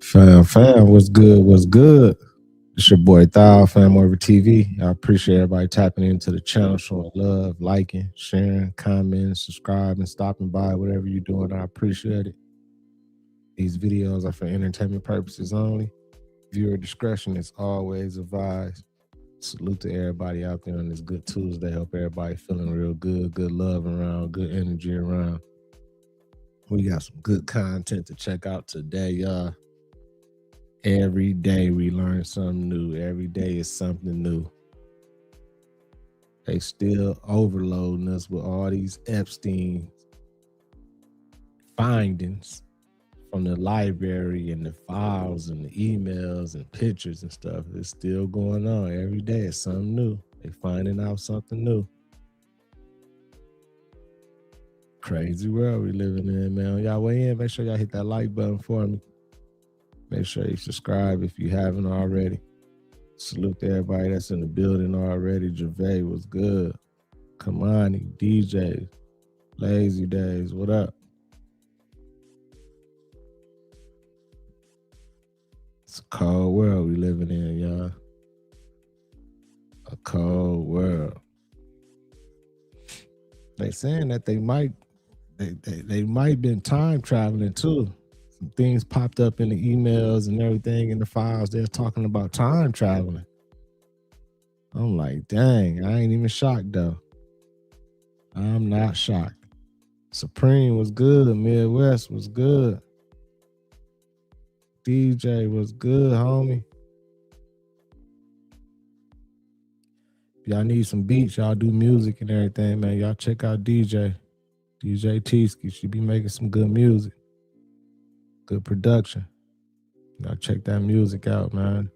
FamOver. Fam, what's good? What's good? It's your boy Thou, FamOver TV. I appreciate everybody tapping into the channel, showing love, liking, sharing, commenting, subscribing, stopping by, whatever you're doing. I appreciate it. These videos are for entertainment purposes only. Viewer discretion is always advised. Salute to everybody out there on this good Tuesday. Hope everybody feeling real good, good love around, good energy around. We got some good content to check out today, y'all. Every day we learn something new. Every day is something new. They still overloading us with all these Epstein findings from the library and the files and the emails and pictures and stuff. It's still going on. Every day is something new. They finding out something new. Crazy world we living in, man. Y'all weigh in. Make sure y'all hit that like button for me. Make sure you subscribe if you haven't already. Salute to everybody that's in the building already. Gervais, what's good? Kamani, DJ, Lazy Days, what up? It's a cold world we living in, y'all. A cold world. They saying that they might been time traveling too. Some things popped up in the emails and everything in the files. They're talking about time traveling. I'm like, dang, I ain't even shocked though. I'm not shocked. Supreme was good. Midwest was good. DJ was good, homie. If y'all need some beats, y'all do music and everything, man. Y'all check out DJ T-Ski. She be making some good music. Good production. Y'all check that music out, man.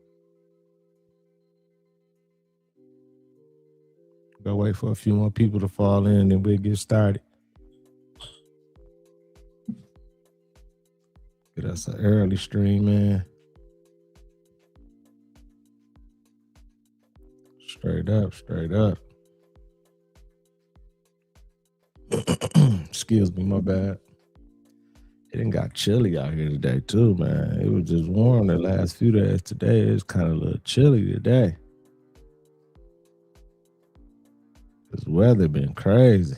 Go wait for a few more people to fall in, and we'll get started. Get us an early stream, man. Straight up. Excuse me, my bad. It done got chilly out here today too, man. It was just warm the last few days. Today it's kind of a little chilly today. This weather been crazy.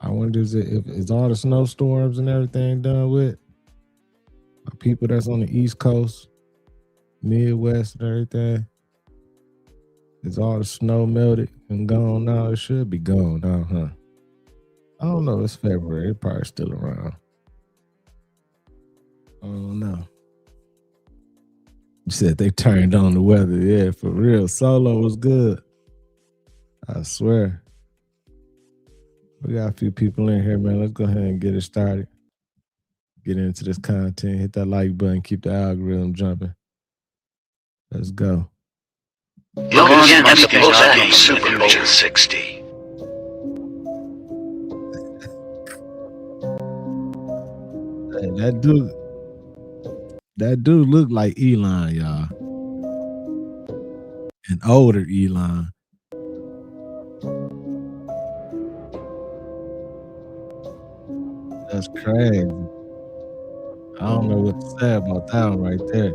I wonder if is all the snowstorms and everything done with? People that's on the East Coast, Midwest and everything. Is all the snow melted and gone now? It should be gone now, huh? I don't know. It's February. It's probably still around. I don't know. You said they turned on the weather. Yeah, for real. Solo was good. I swear. We got a few people in here, man. Let's go ahead and get it started. Get into this content. Hit that like button. Keep the algorithm jumping. Let's go. Log in and suppose I'm Super Bowl 60. That dude looked like Elon, y'all. An older Elon. That's crazy. I don't know what to say about that one right there.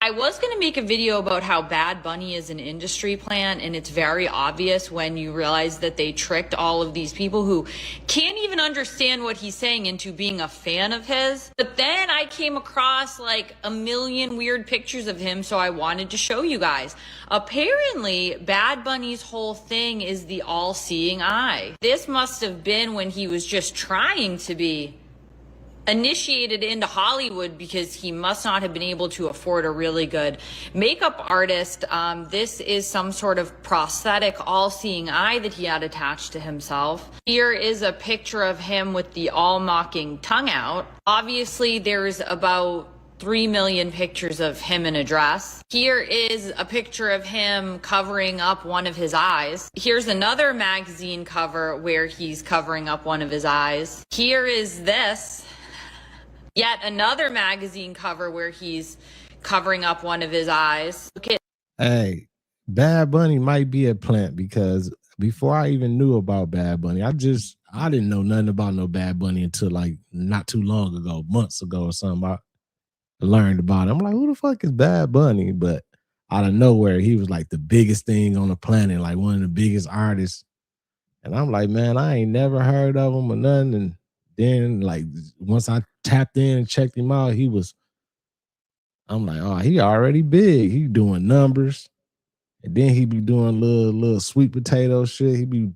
I was going to make a video about how Bad Bunny is an industry plant, and it's very obvious when you realize that they tricked all of these people who can't even understand what he's saying into being a fan of his. But then I came across like a million weird pictures of him, so I wanted to show you guys. Apparently, Bad Bunny's whole thing is the all-seeing eye. This must have been when he was just trying to be initiated into Hollywood because he must not have been able to afford a really good makeup artist. This is some sort of prosthetic all-seeing eye that he had attached to himself. Here is a picture of him with the all-mocking tongue out. Obviously, there's about 3 million pictures of him in a dress. Here is a picture of him covering up one of his eyes. Here's another magazine cover where he's covering up one of his eyes. Here is this. Yet another magazine cover where he's covering up one of his eyes. Okay. Hey, Bad Bunny might be a plant because before I even knew about Bad Bunny, I didn't know nothing about no Bad Bunny until like not too long ago, months ago or something. I learned about it. I'm like, who the fuck is Bad Bunny? But out of nowhere, he was like the biggest thing on the planet, like one of the biggest artists. And I'm like, man, I ain't never heard of him or nothing. And then like once I tapped in and checked him out, I'm like, oh, he already big. He doing numbers. And then he be doing little sweet potato shit. He be,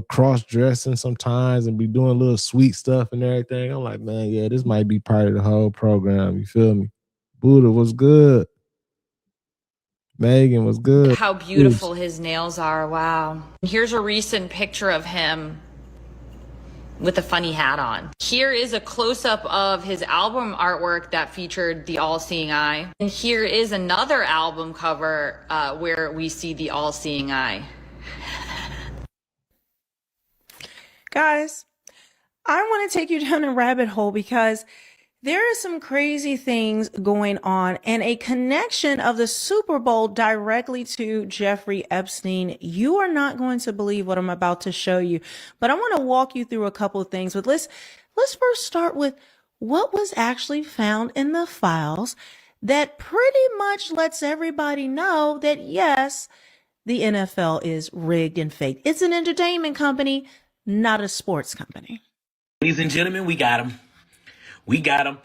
cross dressing sometimes and be doing little sweet stuff and everything. I'm like, man, yeah, this might be part of the whole program. You feel me? Buddha was good. Megan was good. How beautiful his nails are. Wow. Here's a recent picture of him with a funny hat on. Here is a close-up of his album artwork that featured the all-seeing eye. And here is another album cover where we see the all-seeing eye. Guys, I want to take you down a rabbit hole because there are some crazy things going on and a connection of the Super Bowl directly to Jeffrey Epstein. You are not going to believe what I'm about to show you, but I want to walk you through a couple of things. But let's first start with what was actually found in the files that pretty much lets everybody know that yes, the NFL is rigged and fake. It's an entertainment company, not a sports company. Ladies and gentlemen, we got him. We got him.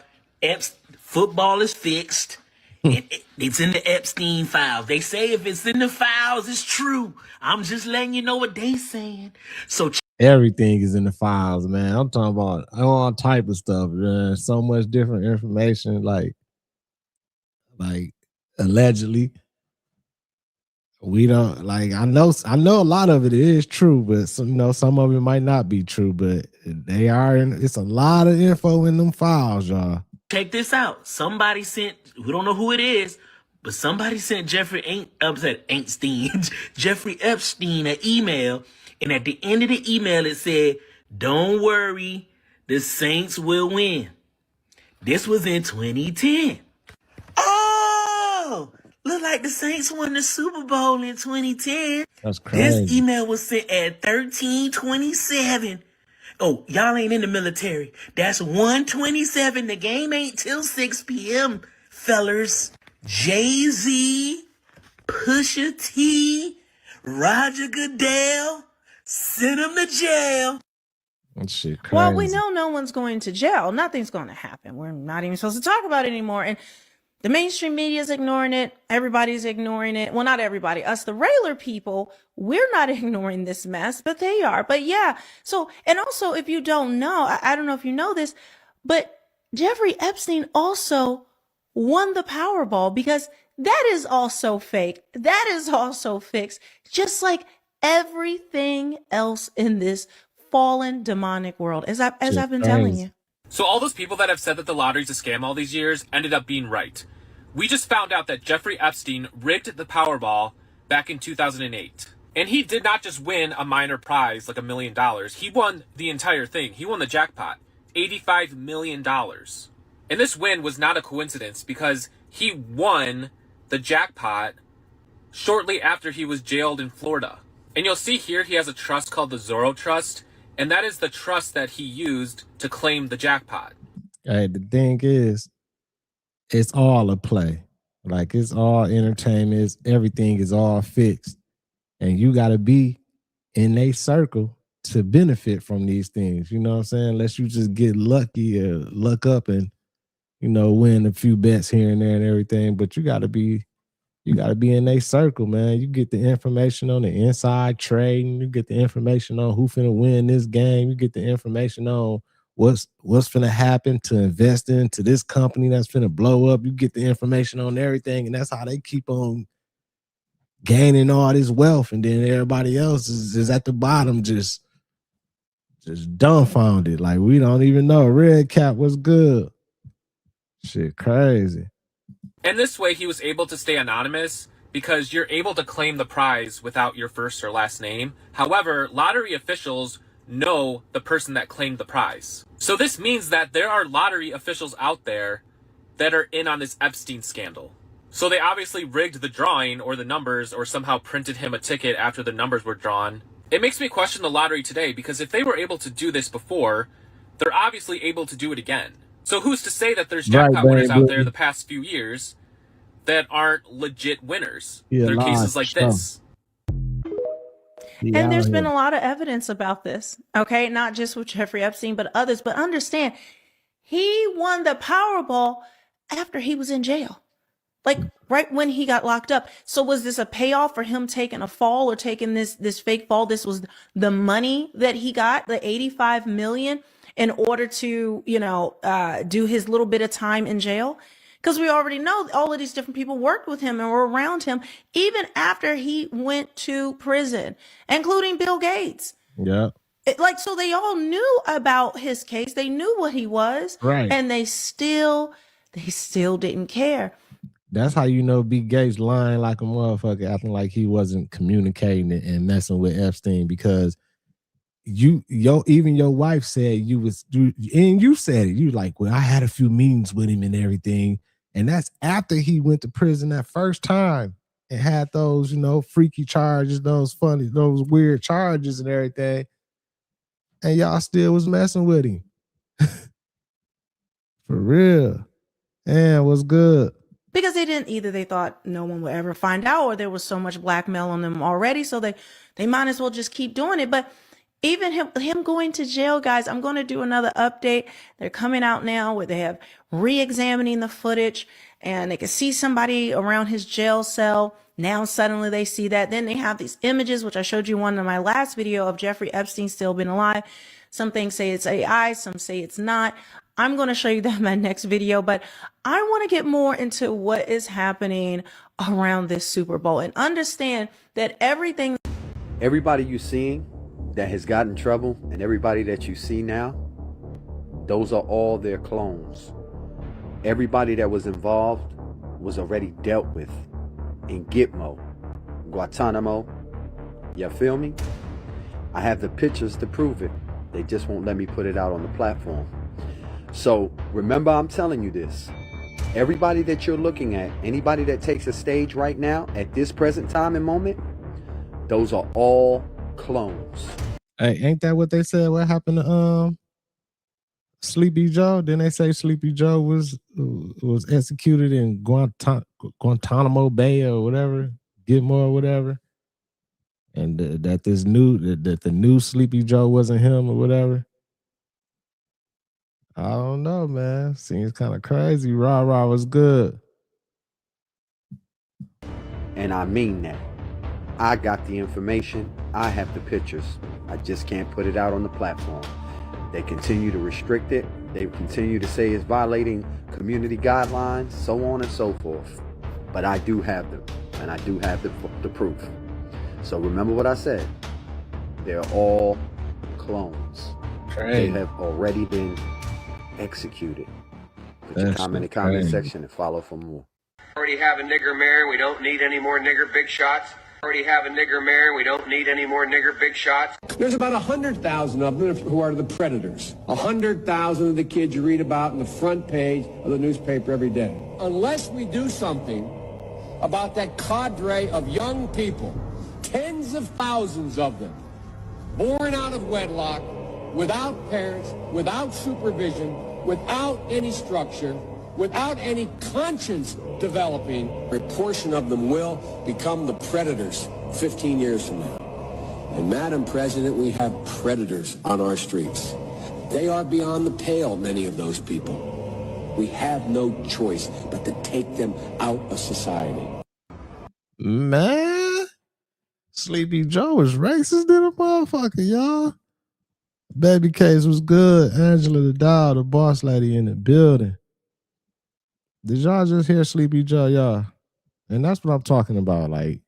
Football is fixed. It's in the Epstein files. They say if it's in the files, it's true. I'm just letting you know what they saying. So everything is in the files, man. I'm talking about all type of stuff, man. So much different information, like allegedly. We don't like. I know a lot of it is true, but some of it might not be true. But they are. It's a lot of info in them files, y'all. Check this out. Somebody sent. We don't know who it is, but somebody sent Jeffrey Epstein an email, and at the end of the email it said, "Don't worry, the Saints will win." This was in 2010. Oh. Look like the Saints won the Super Bowl in 2010. That's crazy. This email was sent at 13:27. Oh, y'all ain't in the military. That's 1:27. The game ain't till 6 p.m., fellers. Jay-Z, Pusha T, Roger Goodell, send them to jail. That shit crazy. Well, we know no one's going to jail. Nothing's going to happen. We're not even supposed to talk about it anymore. And the mainstream media is ignoring it. Everybody's ignoring it. Well, not everybody. Us, the regular people, we're not ignoring this mess, but they are. But yeah. So, and also, if you don't know, I don't know if you know this, but Jeffrey Epstein also won the Powerball because that is also fake. That is also fixed. Just like everything else in this fallen demonic world, as I've been telling you. So all those people that have said that the lottery's a scam all these years ended up being right. We just found out that Jeffrey Epstein rigged the Powerball back in 2008. And he did not just win a minor prize like $1 million. He won the entire thing. He won the jackpot, $85 million. And this win was not a coincidence because he won the jackpot shortly after he was jailed in Florida. And you'll see here he has a trust called the Zorro Trust. And that is the trust that he used to claim the jackpot. Hey, the thing is, it's all a play. Like, it's all entertainment. Everything is all fixed. And you got to be in a circle to benefit from these things. You know what I'm saying? Unless you just get lucky or luck up and, win a few bets here and there and everything. But you got to be in a circle, man. You get the information on the inside trading. You get the information on who finna win this game. You get the information on what's finna happen to invest into this company that's finna blow up. You get the information on everything, and that's how they keep on gaining all this wealth. And then everybody else is at the bottom just dumbfounded. Like, we don't even know. Red Cap was good. Shit crazy. And this way he was able to stay anonymous because you're able to claim the prize without your first or last name. However, lottery officials know the person that claimed the prize. So this means that there are lottery officials out there that are in on this Epstein scandal. So they obviously rigged the drawing or the numbers or somehow printed him a ticket after the numbers were drawn. It makes me question the lottery today, because if they were able to do this before, they're obviously able to do it again. So who's to say that there's jackpot winners out there the past few years that aren't legit winners? There are cases like this. And there's been a lot of evidence about this, okay? Not just with Jeffrey Epstein, but others. But understand, he won the Powerball after he was in jail, like right when he got locked up. So was this a payoff for him taking a fall or taking this fake fall? This was the money that he got, the 85 million, in order to, do his little bit of time in jail. Because we already know all of these different people worked with him and were around him even after he went to prison, including Bill Gates. Yeah. So they all knew about his case. They knew what he was. Right. And they still didn't care. That's how you know Bill Gates lying like a motherfucker, acting like he wasn't communicating and messing with Epstein, because even your wife said and you said it. You like, well, I had a few meetings with him and everything. And that's after he went to prison that first time and had those, freaky charges, those weird charges and everything. And y'all still was messing with him. For real. And what's good? Because they thought no one would ever find out, or there was so much blackmail on them already. So they might as well just keep doing it. But even him going to jail, guys, I'm going to do another update. They're coming out now where they have re-examining the footage, and they can see somebody around his jail cell. Now suddenly they see that. Then they have these images, which I showed you one in my last video, of Jeffrey Epstein still being alive. Some things say it's AI, some say it's not. I'm going to show you that in my next video, but I want to get more into what is happening around this Super Bowl and understand that everybody you're seeing that has gotten in trouble, and everybody that you see now, those are all their clones. Everybody that was involved was already dealt with in Gitmo, Guantanamo. You feel me? I have the pictures to prove it. They just won't let me put it out on the platform. So remember, I'm telling you this. Everybody that you're looking at, anybody that takes a stage right now at this present time and moment, those are all clones. Hey, ain't that what they said? What happened to Sleepy Joe? Didn't they say Sleepy Joe was executed in Guantanamo Bay or whatever, Gitmo or whatever, and that the new Sleepy Joe wasn't him or whatever? I don't know, man. Seems kind of crazy. Rah was good, and I mean that. I got the information. I have the pictures. I just can't put it out on the platform. They continue to restrict it. They continue to say it's violating community guidelines, so on and so forth. But I do have them, and I do have the proof. So remember what I said. They're all clones. They have already been executed. Put your comment in the comment section and follow for more. Already have a nigger mayor. We don't need any more nigger big shots. Already have a nigger mayor. We don't need any more nigger big shots. There's about 100,000 of them who are the predators. 100,000 of the kids you read about in the front page of the newspaper every day. Unless we do something about that cadre of young people, tens of thousands of them, born out of wedlock, without parents, without supervision, without any structure, without any conscience developing, a portion of them will become the predators 15 years from now. And Madam President, we have predators on our streets. They are beyond the pale, many of those people. We have no choice but to take them out of society. Man, Sleepy Joe was racist than a motherfucker, y'all. Baby Case was good. Angela the doll, the boss lady in the building. Did y'all just hear Sleepy Joe, y'all? And that's what I'm talking about. Like,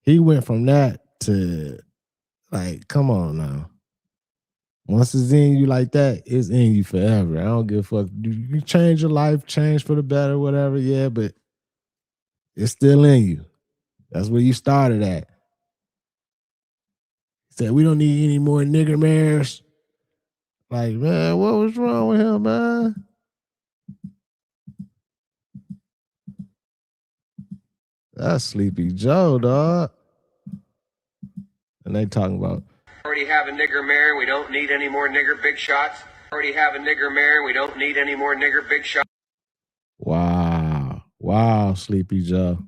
he went from that to, like, come on now. Once it's in you like that, it's in you forever. I don't give a fuck. You change your life, change for the better, whatever, yeah, but it's still in you. That's where you started at. He said, we don't need any more nigger mayors. Like, man, what was wrong with him, man? That's Sleepy Joe, dog. And they talking about Already have a nigger mayor. We don't need any more nigger big shots. Already have a nigger mayor. We don't need any more nigger big shots. wow. Wow, Sleepy Joe.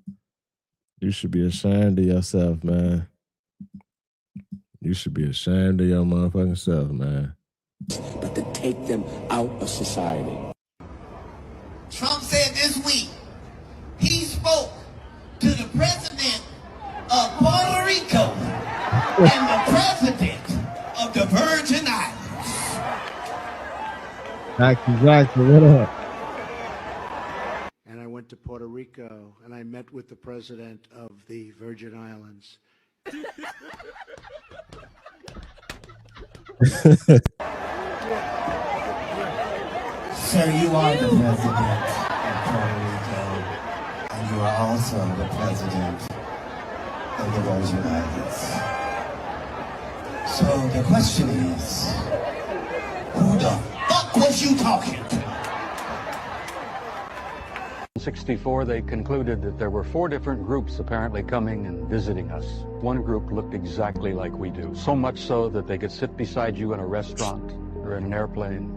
You should be ashamed of yourself, man. You should be ashamed of your motherfucking self, man. But to take them out of society. Trump said this week he spoke to the president of Puerto Rico and the president of the Virgin Islands. Exactly. What up? And I went to Puerto Rico and I met with the president of the Virgin Islands. Sir, you are the president of Puerto Rico, and you are also the president of the Virgin Islands. So the question is, who the fuck was you talking to? In 1964, they concluded that there were 4 different groups apparently coming and visiting us. One group looked exactly like we do, so much so that they could sit beside you in a restaurant, or in an airplane,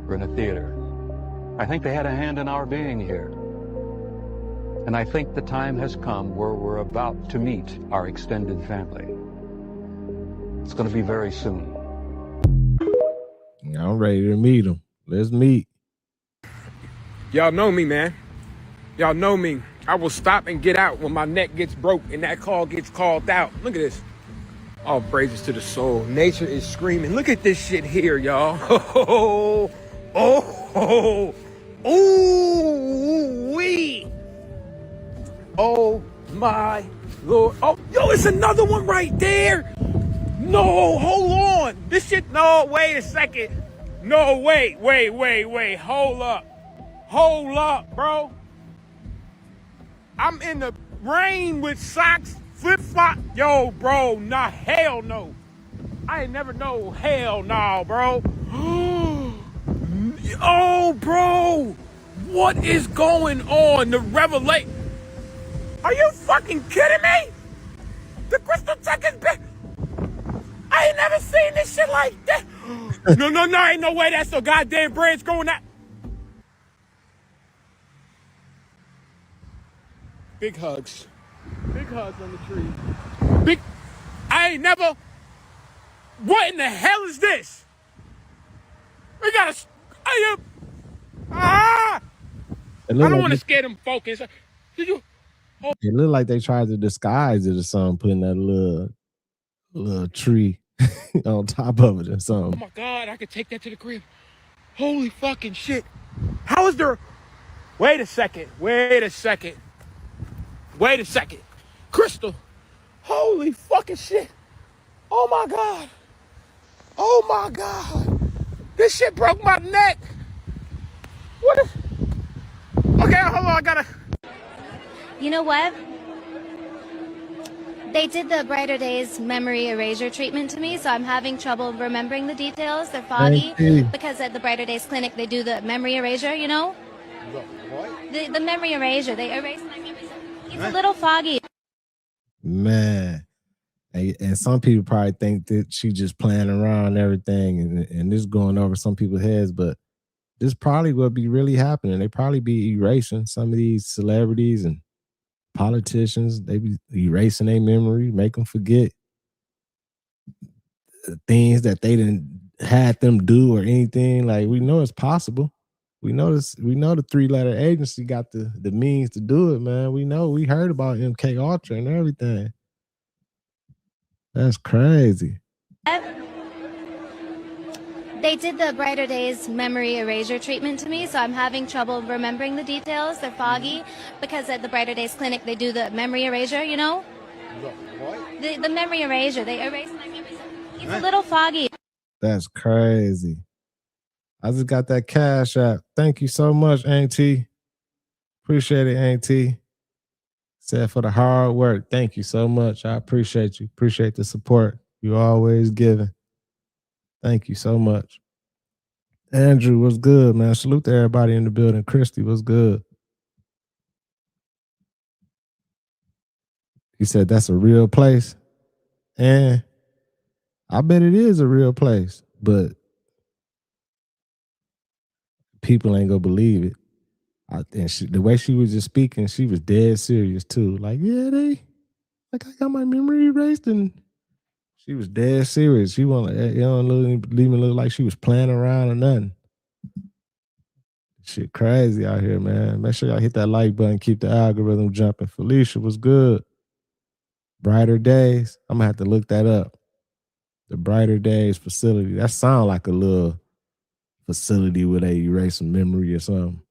or in a theater. I think they had a hand in our being here. And I think the time has come where we're about to meet our extended family. It's going to be very soon. I'm ready to meet them. Let's meet. Y'all know me, man. Y'all know me. I will stop and get out when my neck gets broke and that call gets called out. Look at this. All praises to the soul. Nature is screaming. Look at this shit here, y'all. Ooh, wee. Oh, my Lord. Oh, yo, it's another one right there. No, hold on. This shit, no, wait a second. No, wait. Hold up, bro. I'm in the rain with socks, flip-flop. Yo, bro, nah, hell no. I ain't never know, hell no, bro. Oh, bro, what is going on? The revelation. Are you fucking kidding me? The crystal tech is big. I ain't never seen this shit like that. No, ain't no way that's the goddamn branch going out. Big hugs. Big hugs on the tree. I ain't never. What in the hell is this? We gotta. I don't want to scare them focus. Did you? Oh. It looked like they tried to disguise it or something, putting that little tree on top of it or something. Oh my God, I could take that to the crib. Holy fucking shit. How is there? Wait a second. Crystal. Holy fucking shit. Oh my God. This shit broke my neck. What is... Okay, hold on, I gotta... You know what? They did the Brighter Days memory erasure treatment to me, so I'm having trouble remembering the details. They're foggy because at the Brighter Days clinic they do the memory erasure, you know? What? The memory erasure. They erase my memories. It's a little foggy. Man. And some people probably think that she just playing around and everything, and this going over some people's heads, but this probably will be really happening. They probably be erasing some of these celebrities and politicians. They be erasing their memory, make them forget things that they didn't had them do or anything. Like, we know it's possible. We know this. We know the 3-letter agency got the means to do it, man. We know. We heard about MK Ultra and everything. That's crazy. They did the Brighter Days memory erasure treatment to me, so I'm having trouble remembering the details. They're foggy because at the Brighter Days clinic they do the memory erasure, you know? What? The memory erasure. They erase my memories. It's a little foggy. That's crazy. I just got that Cash App. Thank you so much, Auntie. Appreciate it, Auntie. Said for the hard work. Thank you so much. I appreciate you. Appreciate the support you always giving. Thank you so much. Andrew, what's good, man? Salute to everybody in the building. Christy, what's good? He said that's a real place. And I bet it is a real place, but people ain't gonna believe it. And the way she was just speaking, she was dead serious too. Like, yeah, I got my memory erased, and she was dead serious. She wasn't, even look like she was playing around or nothing. Shit crazy out here, man. Make sure y'all hit that like button, keep the algorithm jumping. Felicia was good. Brighter Days. I'm gonna have to look that up. The Brighter Days facility. That sound like a little facility where they erase some memory or something.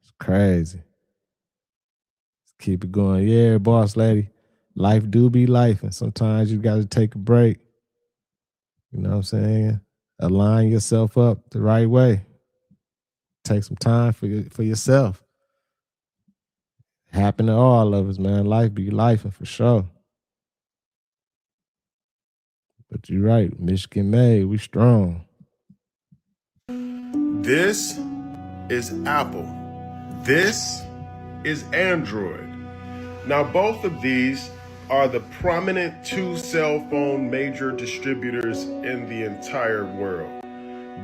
It's crazy. Let's keep it going. Yeah, boss lady. Life do be life, and sometimes you got to take a break. You know what I'm saying? Align yourself up the right way. Take some time for yourself. Happen to all of us, man. Life be life, and for sure. But you're right. Michigan made. We strong. This is Apple. This is Android. Now, both of these are the prominent two cell phone major distributors in the entire world.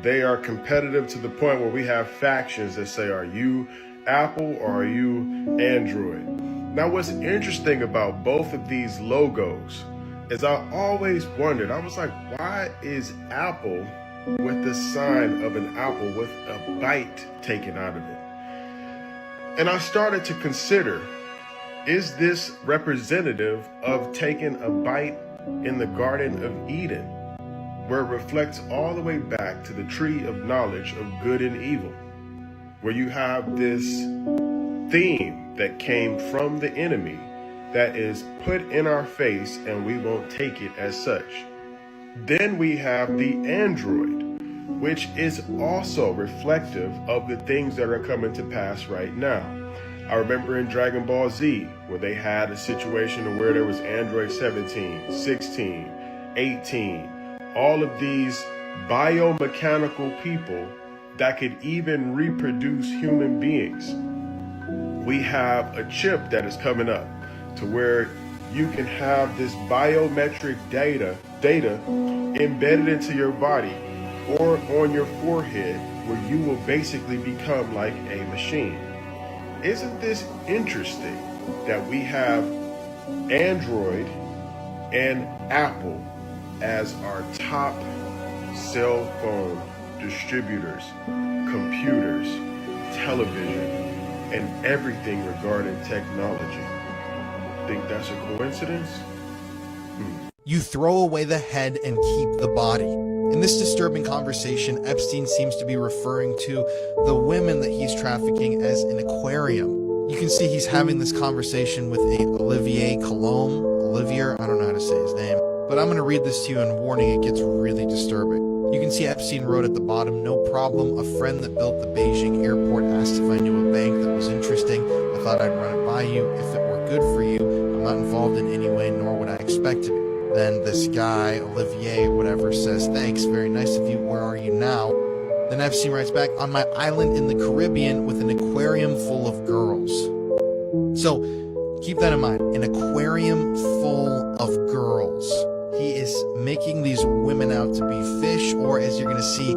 They are competitive to the point where we have factions that say, are you Apple or are you Android? Now, what's interesting about both of these logos is I always wondered, I was like, why is Apple with the sign of an apple with a bite taken out of it? And I started to consider, is this representative of taking a bite in the Garden of Eden, where it reflects all the way back to the tree of knowledge of good and evil, where you have this theme that came from the enemy that is put in our face and we won't take it as such. Then we have the Android, which is also reflective of the things that are coming to pass right now. I remember in Dragon Ball Z, where they had a situation where there was Android 17, 16, 18, all of these biomechanical people that could even reproduce human beings. We have a chip that is coming up to where you can have this biometric data embedded into your body or on your forehead, where you will basically become like a machine. Isn't this interesting that we have Android and Apple as our top cell phone distributors, computers, television, and everything regarding technology? Think that's a coincidence? You throw away the head and keep the body. In this disturbing conversation, Epstein seems to be referring to the women that he's trafficking as an aquarium. You can see he's having this conversation with a Olivier Colombe. Olivier, I don't know how to say his name. But I'm going to read this to you, and warning, it gets really disturbing. You can see Epstein wrote at the bottom, "No problem. A friend that built the Beijing airport asked if I knew a bank that was interesting. I thought I'd run it by you. If it were good for you, I'm not involved in any way, nor would I expect to be." Then this guy, Olivier, whatever, says, "Thanks, very nice of you. Where are you now?" Then Epstein writes back, "On my island in the Caribbean with an aquarium full of girls." So keep that in mind, an aquarium full of girls. He is making these women out to be fish, or as you're going to see,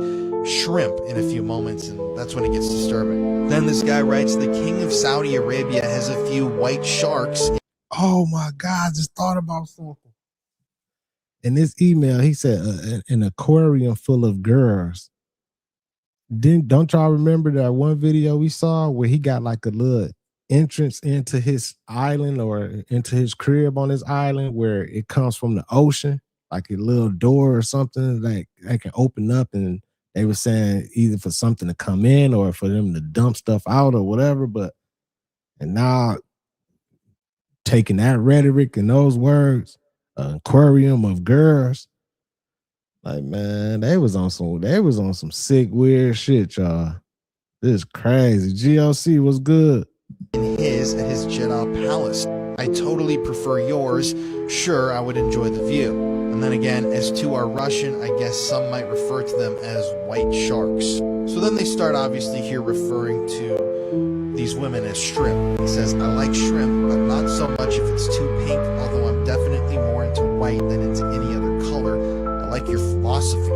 shrimp in a few moments, and that's when it gets disturbing. Then this guy writes, "The king of Saudi Arabia has a few white sharks." Oh my God, I just thought about something. In this email, he said an aquarium full of girls. Don't y'all remember that one video we saw where he got like a little entrance into his island or into his crib on his island where it comes from the ocean, like a little door or something like that can open up, and they were saying either for something to come in or for them to dump stuff out or whatever. And now taking that rhetoric and those words, an aquarium of girls, like, man, they was on some sick, weird shit, y'all. This is crazy. GLC was good. In his Jeddah palace. "I totally prefer yours. Sure, I would enjoy the view." And then again, as to our Russian, I guess some might refer to them as white sharks. So then they start obviously here referring to these women as shrimp. He says, I like shrimp, but not so much if it's too pink, although I'm definitely more into white than into any other color. I like your philosophy.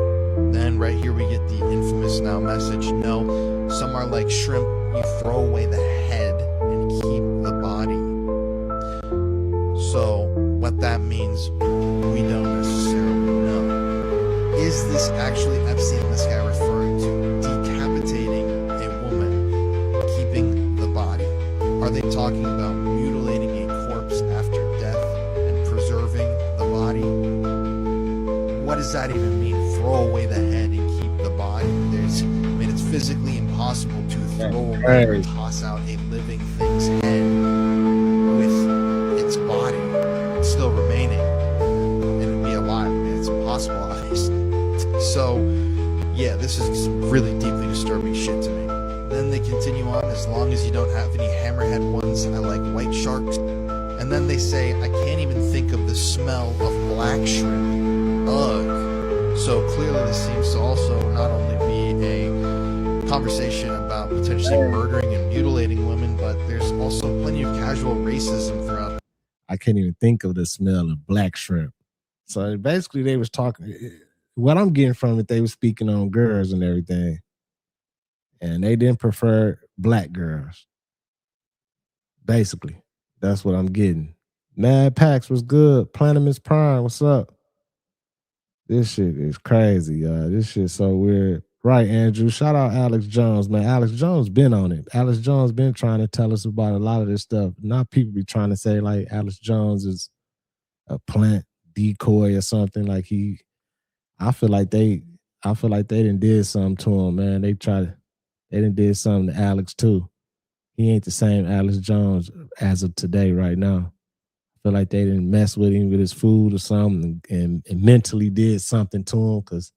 Then right here we get the infamous now message, no, some are like shrimp, you throw away the head and keep the body. So what that means, we don't necessarily know. Is this actually Epstein and this guy referring to decapitating a woman, keeping the body? Are they talking about mutilating a corpse after death and preserving the body? What does that even mean? Throw away the head and keep the body? It's physically impossible to throw away or toss out a living thing's head with its body still remaining and be alive. It's impossible, obviously. So, yeah, this is some really deeply disturbing shit to me. Then they continue on, as long as you don't have any hammerhead ones, I like white sharks. And then they say, I can't even think of the smell of black shrimp. Ugh. So clearly this seems to also not only be a conversation about potentially murdering and mutilating women, but there's also plenty of casual racism throughout. I can't even think of the smell of black shrimp. So basically they was talking, what I'm getting from it, they were speaking on girls and everything. And they didn't prefer black girls. Basically, that's what I'm getting. Mad Pax was good. Planimus Prime, what's up? This shit is crazy, y'all. This shit so weird. Right, Andrew. Shout out Alex Jones, man. Alex Jones been on it. Alex Jones been trying to tell us about a lot of this stuff. Not people be trying to say like Alex Jones is a plant decoy or something. Like I feel like they done did something to him, man. They done did something to Alex too. He ain't the same Alex Jones as of today right now. Feel like they didn't mess with him with his food or something and mentally did something to him because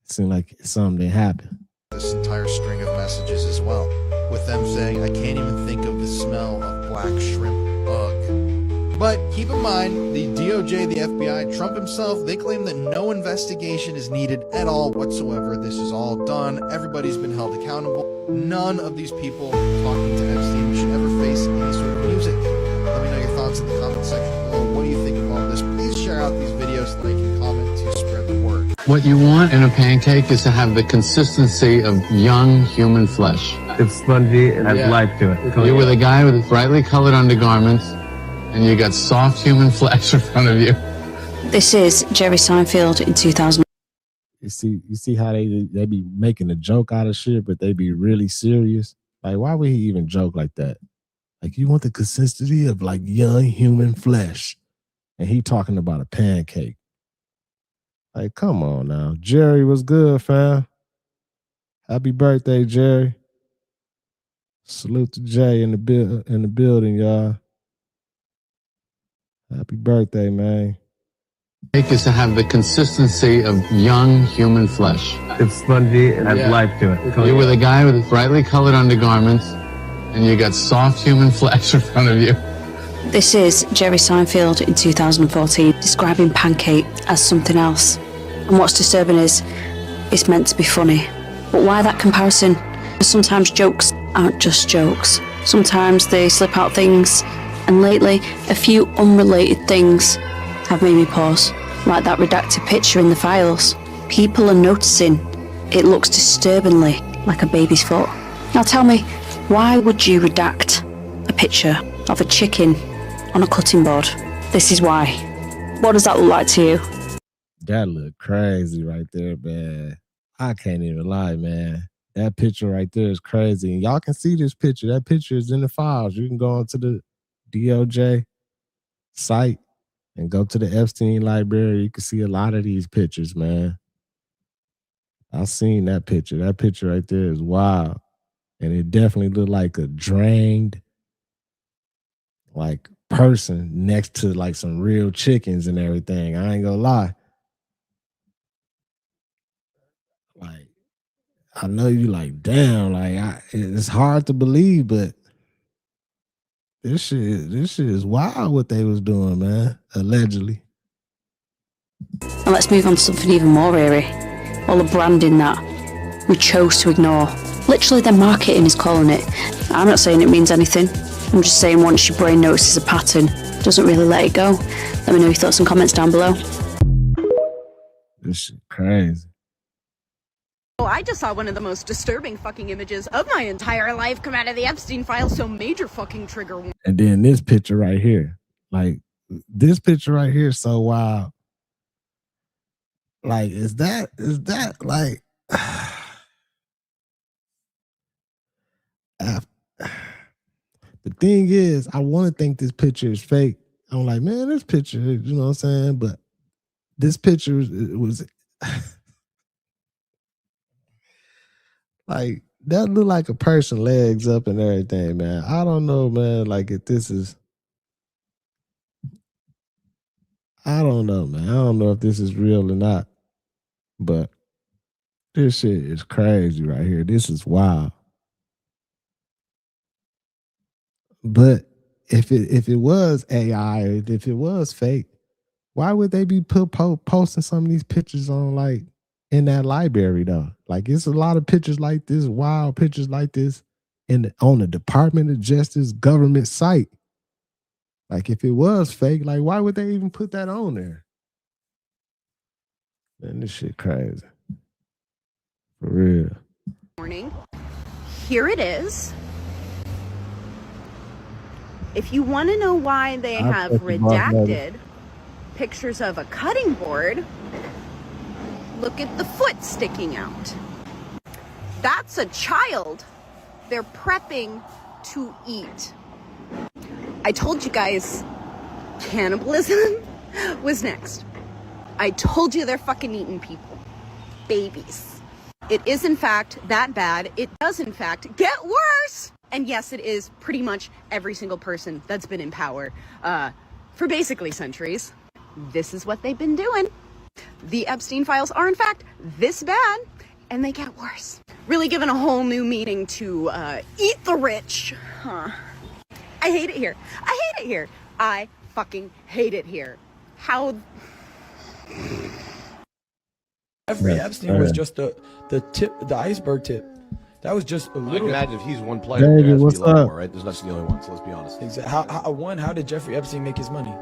it seemed like something didn't happen. This entire string of messages as well, with them saying, I can't even think of the smell of black shrimp. Ugh. But keep in mind, the DOJ, the FBI, Trump himself, they claim that no investigation is needed at all whatsoever. This is all done. Everybody's been held accountable. None of these people talking to Epstein should ever face any sort of music. Let me know your thoughts in the comment section below. What do you think of all this? Please share out these videos, like and comment to spread the word. What you want in a pancake is to have the consistency of young human flesh. It's spongy and has life to it. You're with a guy with brightly colored undergarments, and you got soft human flesh in front of you. This is Jerry Seinfeld in 2000. You see how they be making a joke out of shit, but they be really serious. Like, why would he even joke like that? Like, you want the consistency of like young human flesh, and he talking about a pancake. Like, come on now. Jerry was good, fam. Happy birthday, Jerry. Salute to Jay in the building, y'all. Happy birthday, man. Cake is to have the consistency of young human flesh. It's spongy and has life to it. You're with a guy with brightly colored undergarments, and you got soft human flesh in front of you. This is Jerry Seinfeld in 2014 describing pancake as something else. And what's disturbing is it's meant to be funny. But why that comparison? Sometimes jokes aren't just jokes. Sometimes they slip out things. And lately, a few unrelated things have made me pause. Like that redacted picture in the files. People are noticing it looks disturbingly like a baby's foot. Now tell me, why would you redact a picture of a chicken on a cutting board? This is why. What does that look like to you? That look crazy right there, man. I can't even lie, man. That picture right there is crazy. And y'all can see this picture. That picture is in the files. You can go onto the DOJ site and go to the Epstein library. You can see a lot of these pictures, man. I've seen that picture. That picture right there is wild. And it definitely looked like a drained, like, person next to like some real chickens and everything. I ain't gonna lie. Like, I know you like, damn, like it's hard to believe, but this shit is wild what they was doing, man. Allegedly. And let's move on to something even more eerie. All the branding that we chose to ignore. Literally, their marketing is calling it. I'm not saying it means anything. I'm just saying once your brain notices a pattern, doesn't really let it go. Let me know your thoughts and comments down below. This shit crazy. Oh, I just saw one of the most disturbing fucking images of my entire life come out of the Epstein files, so major fucking trigger. And then this picture right here. Like, this picture right here is so wild. Like, is that like... The thing is, I want to think this picture is fake. I'm like, man, this picture, you know what I'm saying? But this picture was like, that look like a person legs up and everything, man. I don't know, man. Like, if this is, I don't know, man. I don't know if this is real or not. But this shit is crazy right here. This is wild. But if it was AI, or if it was fake, why would they be posting some of these pictures on, like, in that library though? Like, it's a lot of pictures like this, wild pictures like this, on the Department of Justice government site. Like, if it was fake, like, why would they even put that on there? Man, this shit crazy. For real. Morning. Here it is. If you want to know why they have redacted pictures of a cutting board, look at the foot sticking out. That's a child. They're prepping to eat. I told you guys cannibalism was next. I told you they're fucking eating people. Babies. It is in fact that bad. It does in fact get worse. And yes, it is pretty much every single person that's been in power for basically centuries. This is what they've been doing. The Epstein files are in fact this bad, and they get worse. Really giving a whole new meaning to eat the rich. Huh. I hate it here. I hate it here. I fucking hate it here. How... Jeffrey Epstein was just the tip, the iceberg tip. That was just a little. I can imagine if he's one player, David, there has to what's be a lot up? more, right? There's not just the only one, so let's be honest. Exactly. How did Jeffrey Epstein make his money?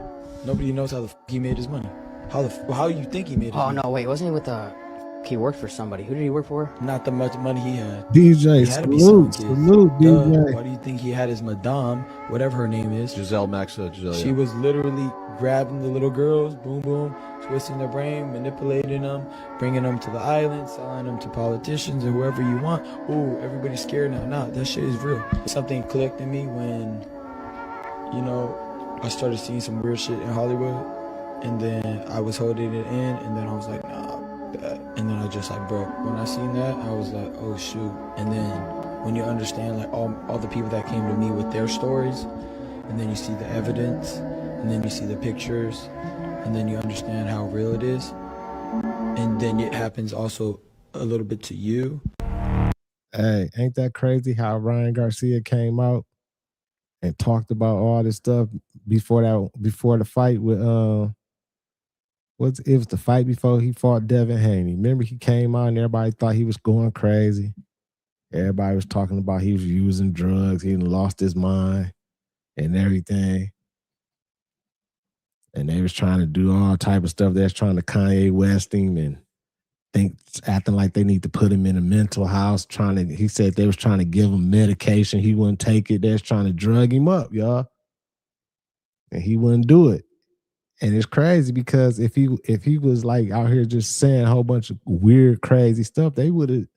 Nobody knows how the he made his money. How you think he made his money? Oh no, wait, wasn't he with he worked for somebody. Who did he work for? Not the much money he had. DJ, salute DJ. Why do you think he had his madame, whatever her name is? Giselle Giselle. She was literally grabbing the little girls, boom, boom, twisting their brain, manipulating them, bringing them to the island, selling them to politicians or whoever you want. Ooh, everybody's scared now. Nah, that shit is real. Something clicked in me when, you know, I started seeing some weird shit in Hollywood, and then I was holding it in, and then I was like, nah, bad. And then I just like broke. When I seen that, I was like, oh shoot. And then when you understand like all the people that came to me with their stories, and then you see the evidence, and then you see the pictures, and then you understand how real it is, and then it happens also a little bit to you. Hey, ain't that crazy how Ryan Garcia came out and talked about all this stuff before the fight with it was the fight before he fought Devin Haney. Remember, he came out and everybody thought he was going crazy. Everybody was talking about he was using drugs, he lost his mind and everything. And they was trying to do all type of stuff. They was trying to Kanye West him and acting like they need to put him in a mental house. He said they was trying to give him medication. He wouldn't take it. They was trying to drug him up, y'all. And he wouldn't do it. And it's crazy because if he was like out here just saying a whole bunch of weird, crazy stuff, they would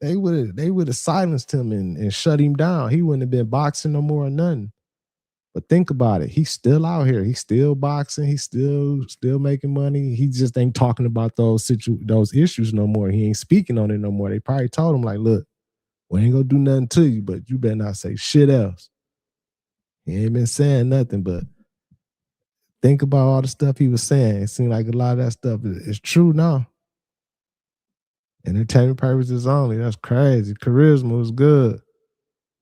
have silenced him and shut him down. He wouldn't have been boxing no more or nothing. But think about it. He's still out here. He's still boxing. He's still making money. He just ain't talking about those issues no more. He ain't speaking on it no more. They probably told him like, look, we ain't gonna do nothing to you, but you better not say shit else. He ain't been saying nothing, but think about all the stuff he was saying. It seemed like a lot of that stuff is true now. Entertainment purposes only. That's crazy. Charisma was good.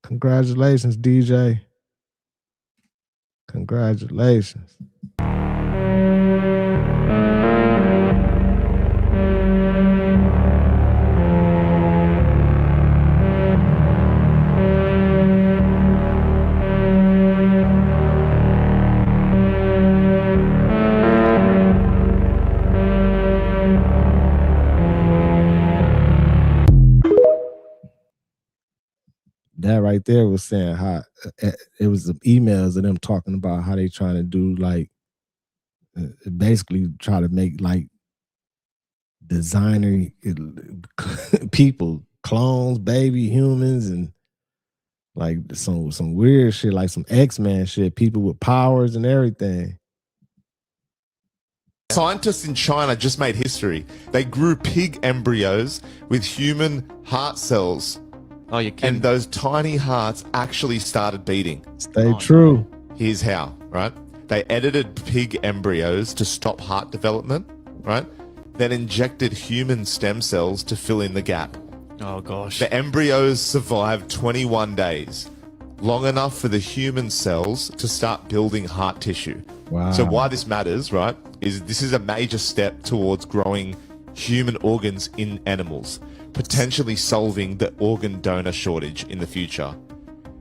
Congratulations, DJ. Congratulations. that right there was saying how it was the emails of them talking about how they trying to do like basically try to make like designer people, clones, baby humans, and like some weird shit, like some X-Men shit, people with powers and everything. Scientists in China just made history. They grew pig embryos with human heart cells. Oh, you kidding? And those tiny hearts actually started beating. Stay true. Here's how, right? They edited pig embryos to stop heart development, right? Then injected human stem cells to fill in the gap. Oh, gosh. The embryos survived 21 days, long enough for the human cells to start building heart tissue. Wow. So why this matters, right, is this is a major step towards growing human organs in animals, potentially solving the organ donor shortage in the future.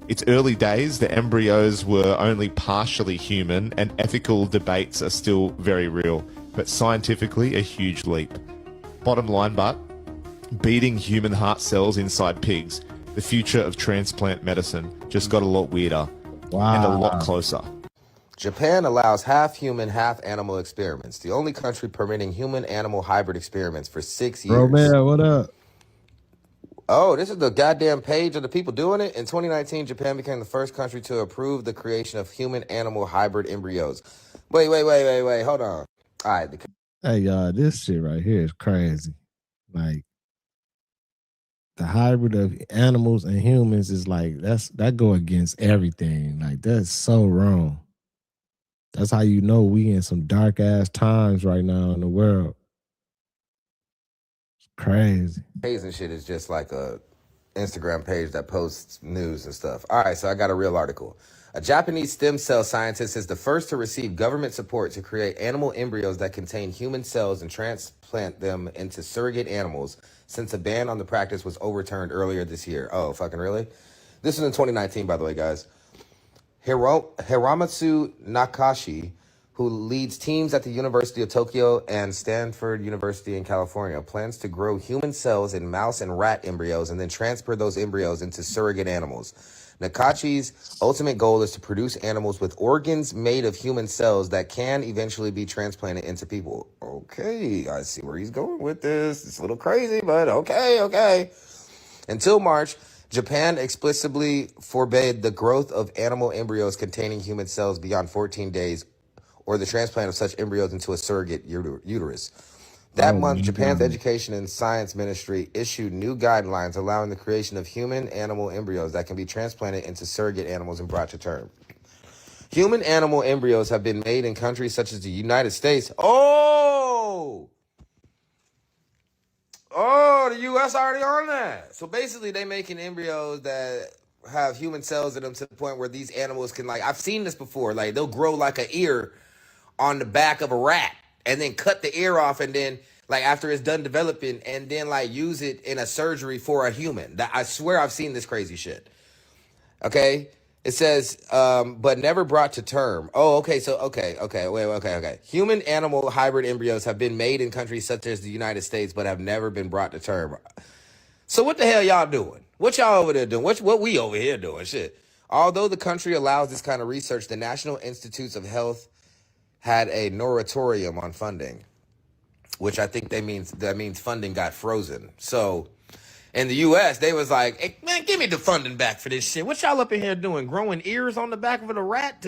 It's early days, the embryos were only partially human, and ethical debates are still very real, but scientifically a huge leap. Bottom line, but beating human heart cells inside pigs, the future of transplant medicine just got a lot weirder and a lot closer. Japan allows half human, half animal experiments, the only country permitting human-animal hybrid experiments for 6 years. Bro, man, what up? Oh, this is the goddamn page of the people doing it. In 2019, Japan became the first country to approve the creation of human-animal hybrid embryos. Wait, hold on. All right. Hey, y'all, this shit right here is crazy. Like, the hybrid of animals and humans is like, that go against everything. Like, that's so wrong. That's how you know we in some dark ass times right now in the world. It's crazy. Page and shit is just like a Instagram page that posts news and stuff. All right, so I got a real article. A Japanese stem cell scientist is the first to receive government support to create animal embryos that contain human cells and transplant them into surrogate animals, since a ban on the practice was overturned earlier this year. Oh, fucking really? This is in 2019, by the way, guys. Hiramatsu Nakashi, who leads teams at the University of Tokyo and Stanford University in California, plans to grow human cells in mouse and rat embryos and then transfer those embryos into surrogate animals. Nakashi's ultimate goal is to produce animals with organs made of human cells that can eventually be transplanted into people. Okay, I see where he's going with this. It's a little crazy, but okay. Until March, Japan explicitly forbade the growth of animal embryos containing human cells beyond 14 days or the transplant of such embryos into a surrogate uterus. That month, Japan's Education and Science Ministry issued new guidelines allowing the creation of human-animal embryos that can be transplanted into surrogate animals and brought to term. Human-animal embryos have been made in countries such as the United States. Oh, the U.S. already on that. So basically, they making embryos that have human cells in them to the point where these animals can, like, I've seen this before. Like, they'll grow like an ear on the back of a rat and then cut the ear off and then, like, after it's done developing and then, like, use it in a surgery for a human. I swear I've seen this crazy shit. Okay? It says, but never brought to term. Oh, okay. So, okay. Human-animal hybrid embryos have been made in countries such as the United States, but have never been brought to term. So what the hell y'all doing? What y'all over there doing? What we over here doing? Shit. Although the country allows this kind of research, the National Institutes of Health had a moratorium on funding, which I think that means funding got frozen. So in the U.S., they was like, hey, man, give me the funding back for this shit. What y'all up in here doing? Growing ears on the back of a rat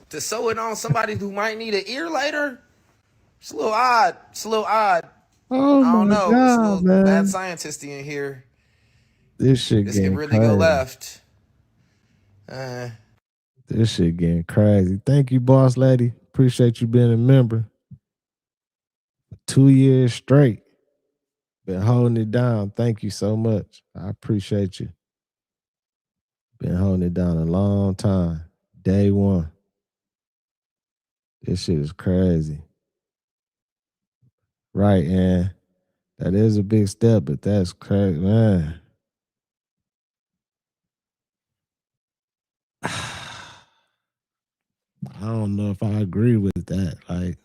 to sew it on somebody who might need an ear later? It's a little odd. Oh, I don't know. God, It's a little man. bad scientisty in here. This shit This getting can really crazy. go left. This shit getting crazy. Thank you, boss lady. Appreciate you being a member. 2 years straight. Been holding it down. Thank you so much. I appreciate you. Been holding it down a long time. Day one. This shit is crazy. Right, and that is a big step, but that's crazy, man. I don't know if I agree with that. Like,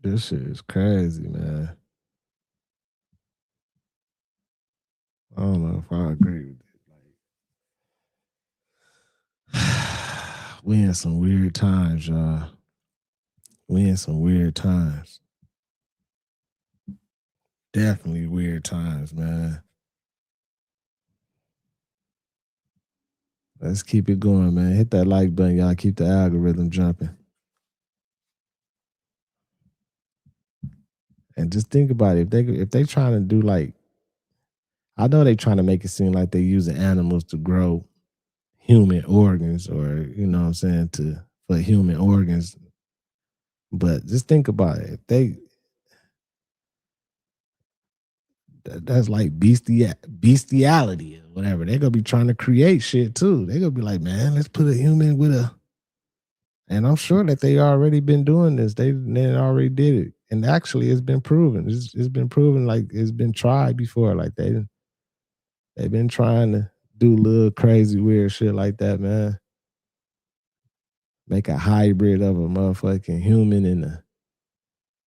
this shit is crazy, man. don't know if I agree with it. We in some weird times, y'all. We in some weird times. Definitely weird times, man. Let's keep it going, man. Hit that like button, y'all. Keep the algorithm jumping. And just think about it. If they trying to do like, I know they trying to make it seem like they using animals to grow human organs, or you know what I'm saying, for human organs. But just think about it. If that's like bestiality or whatever. They're gonna be trying to create shit too. They're gonna be like, man, let's put a human with a. And I'm sure that they already been doing this. They already did it, and actually, it's been proven. It's been proven, like it's been tried before. Like they've been trying to do little crazy weird shit like that, man. Make a hybrid of a motherfucking human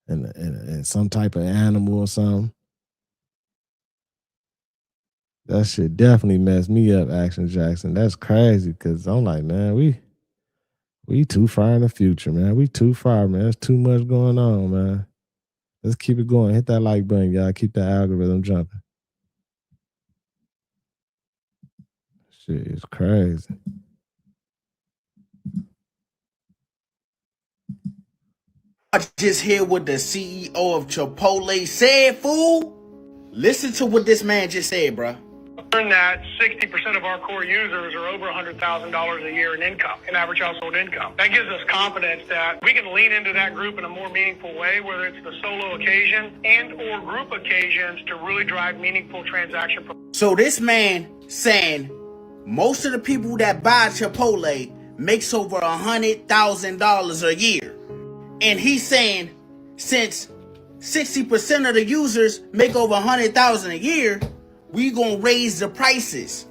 and some type of animal or something. That shit definitely messed me up, Action Jackson. That's crazy, because I'm like, man, we too far in the future, man. We too far, man. There's too much going on, man. Let's keep it going. Hit that like button, y'all. Keep the algorithm jumping. Shit is crazy. I just hear what the CEO of Chipotle said, fool. Listen to what this man just said, bruh. Learned that 60% of our core users are over $100,000 a year in income, in average household income. That gives us confidence that we can lean into that group in a more meaningful way, whether it's the solo occasion and or group occasions, to really drive meaningful transaction. So this man saying most of the people that buy Chipotle makes over $100,000 a year. And he's saying since 60% of the users make over $100,000 a year, we gonna raise the prices.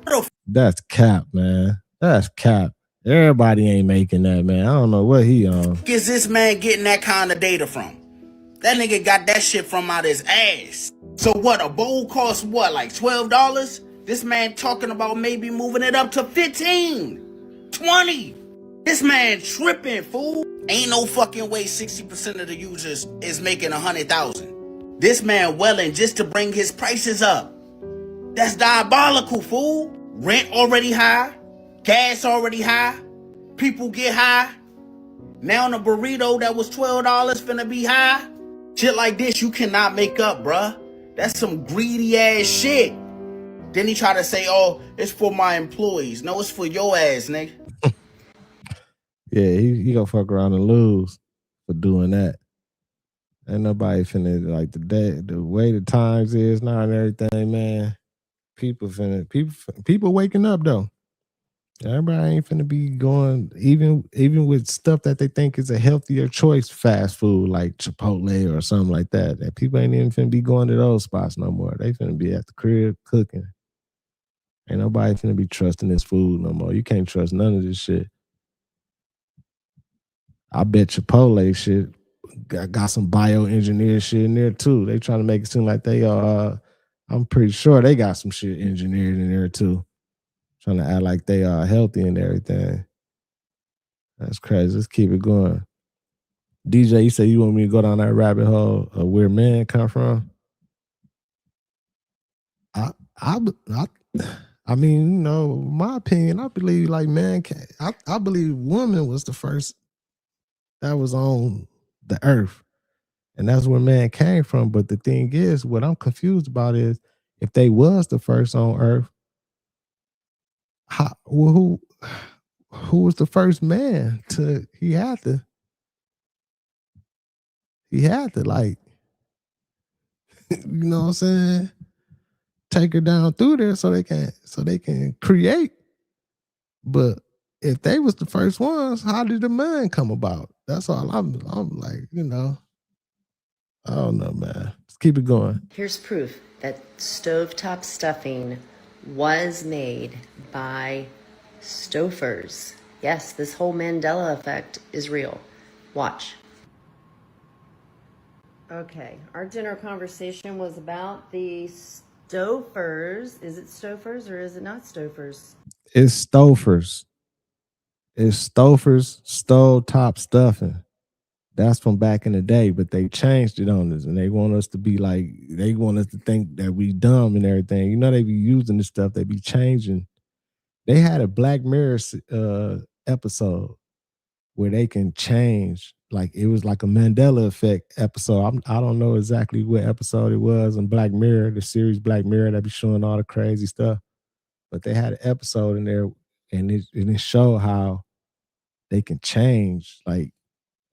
That's cap, man. That's cap. Everybody ain't making that, man. I don't know what he on. Is this man getting that kind of data from? That nigga got that shit from out his ass. So what, a bowl costs what, like $12? This man talking about maybe moving it up to 15, 20. This man tripping, fool. Ain't no fucking way 60% of the users is making 100,000. This man welling just to bring his prices up. That's diabolical, fool. Rent already high. Gas already high. People get high. Now the burrito that was $12 finna be high. Shit like this you cannot make up, bruh. That's some greedy ass shit. Then he try to say, oh, it's for my employees. No, it's for your ass, nigga. Yeah, he gonna fuck around and lose for doing that. Ain't nobody finna, like, the way the times is now and everything, man. People waking up though. Everybody ain't finna be going, even with stuff that they think is a healthier choice, fast food like Chipotle or something like that. That people ain't even finna be going to those spots no more. They finna be at the crib cooking. Ain't nobody finna be trusting this food no more. You can't trust none of this shit. I bet Chipotle shit got some bioengineered shit in there too. They trying to make it seem like they are. I'm pretty sure they got some shit engineered in there too. Trying to act like they are healthy and everything. That's crazy. Let's keep it going. DJ, you say you want me to go down that rabbit hole of where men come from? I mean, you know, my opinion, I believe like man, I believe woman was the first that was on the earth. And that's where man came from. But the thing is, what I'm confused about is if they was the first on earth, who was the first man to he had to like, you know what I'm saying, take her down through there so they can create. But if they was the first ones, how did the man come about? That's all I'm like, you know. I don't know, man. Let's keep it going. Here's proof that stovetop stuffing was made by stofers. Yes, this whole Mandela effect is real. Watch. Okay, our dinner conversation was about the Stofers. Is it Stofers or is it not Stofers? It's Stofers. It's Stofers stove top stuffing. That's from back in the day, but they changed it on us, and they want us to be like, they want us to think that we dumb and everything. You know, they be using this stuff. They be changing. They had a Black Mirror episode where they can change. Like it was like a Mandela effect episode. I don't know exactly what episode it was in Black Mirror, the series Black Mirror that be showing all the crazy stuff. But they had an episode in there, and it showed how they can change like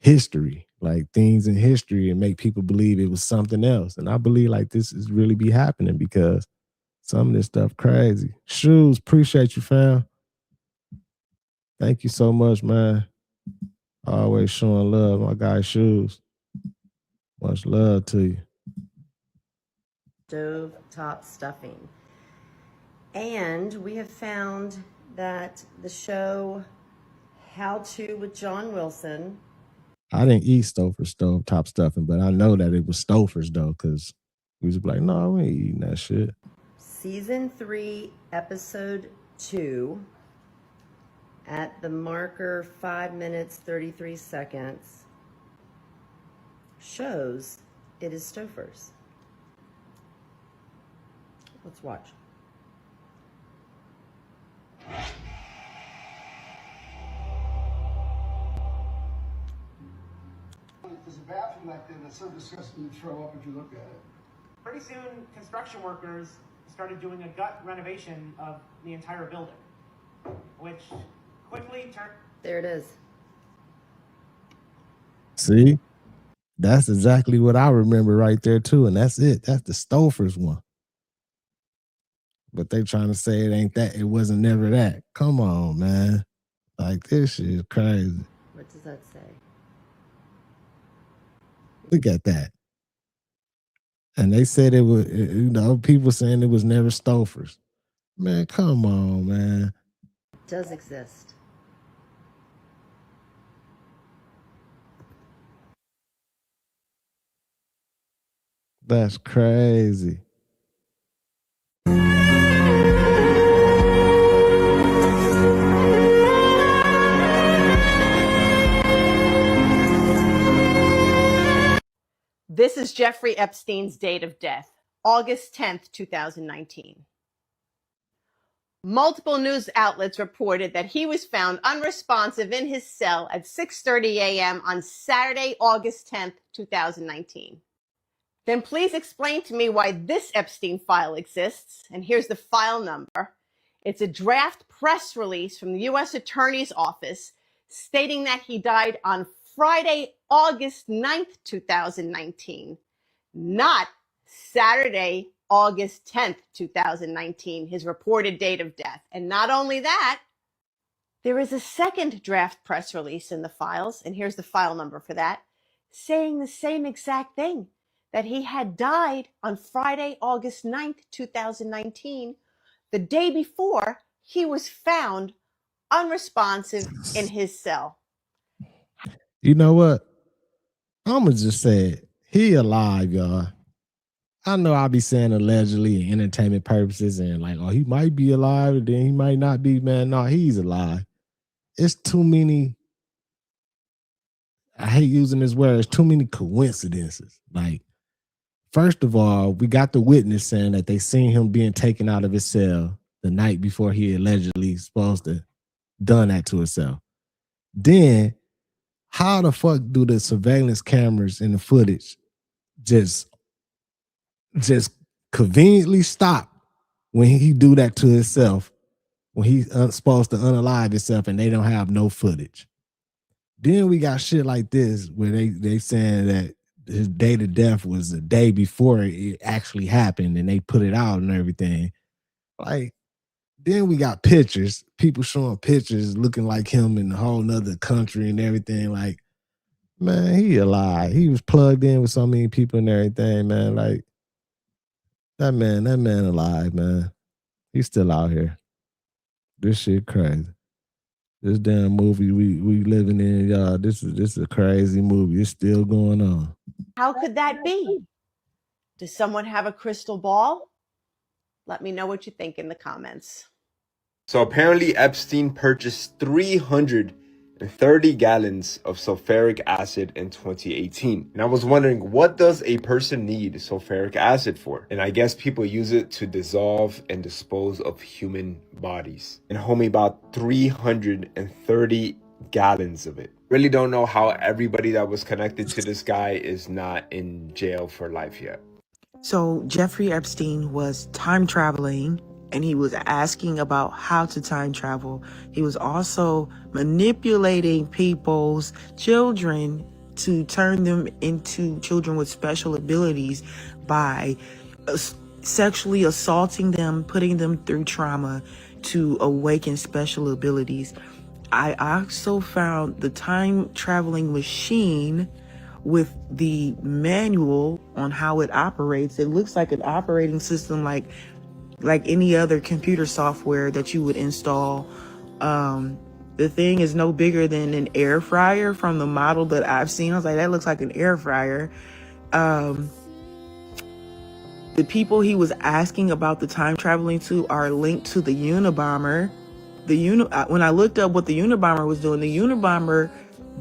history, like things in history, and make people believe it was something else. And I believe like this is really be happening because some of this stuff crazy. Shoes, appreciate you, fam. Thank you so much, man. Always showing love, my guy Shoes. Much love to you. Stove top stuffing. And we have found that the show How To with John Wilson. I didn't eat Stouffer's stove top stuffing, but I know that it was Stouffer's though, because we was like, no, we ain't eating that shit. Season 3, episode 2, at the marker 5 minutes 33 seconds, shows it is Stouffer's. Let's watch. There's a bathroom like that that's so disgusting you'd throw up if you looked at it. Pretty soon, construction workers started doing a gut renovation of the entire building, which quickly turned... There it is. See? That's exactly what I remember right there too, and that's it. That's the Stouffer's one. But they trying to say it ain't that. It wasn't never that. Come on, man. Like, this shit is crazy. What does that say? Look at that. And they said it was, you know, people saying it was never Stouffer's. Man, come on, man. It does exist. That's crazy. This is Jeffrey Epstein's date of death, August 10th, 2019. Multiple news outlets reported that he was found unresponsive in his cell at 6:30 a.m. on Saturday, August 10th, 2019. Then please explain to me why this Epstein file exists, and here's the file number. It's a draft press release from the U.S. Attorney's Office stating that he died on Friday, August 9th, 2019, not Saturday, August 10th, 2019, his reported date of death. And not only that, there is a second draft press release in the files, and here's the file number for that, saying the same exact thing, that he had died on Friday, August 9th, 2019, the day before he was found unresponsive in his cell. You know what? I'm going to just say it. He alive, y'all. I know I'll be saying allegedly and entertainment purposes and like, oh, he might be alive and then he might not be, man. No, he's alive. It's too many, I hate using this word, it's too many coincidences. Like, first of all, we got the witness saying that they seen him being taken out of his cell the night before he allegedly supposed to done that to himself. Then, how the fuck do the surveillance cameras in the footage just conveniently stop when he do that to himself, when he's supposed to unalive himself and they don't have no footage? Then we got shit like this where they saying that his date of death was the day before it actually happened and they put it out and everything. Like, then we got pictures, people showing pictures looking like him in a whole nother country and everything. Like, man, he alive. He was plugged in with so many people and everything, man. Like, that man alive, man. He's still out here. This shit crazy. This damn movie we living in, y'all. This is a crazy movie. It's still going on. How could that be? Does someone have a crystal ball? Let me know what you think in the comments. So apparently Epstein purchased 330 gallons of sulfuric acid in 2018. And I was wondering, what does a person need sulfuric acid for? And I guess people use it to dissolve and dispose of human bodies. And homie, about 330 gallons of it. Really don't know how everybody that was connected to this guy is not in jail for life yet. So Jeffrey Epstein was time traveling, and he was asking about how to time travel. He was also manipulating people's children to turn them into children with special abilities by sexually assaulting them, putting them through trauma to awaken special abilities. I also found the time traveling machine with the manual on how it operates. It looks like an operating system like any other computer software that you would install. The thing is no bigger than an air fryer from the model that I've seen. I was like, that looks like an air fryer. The people he was asking about the time traveling to are linked to the Unabomber. When I looked up what the Unabomber was doing, the Unabomber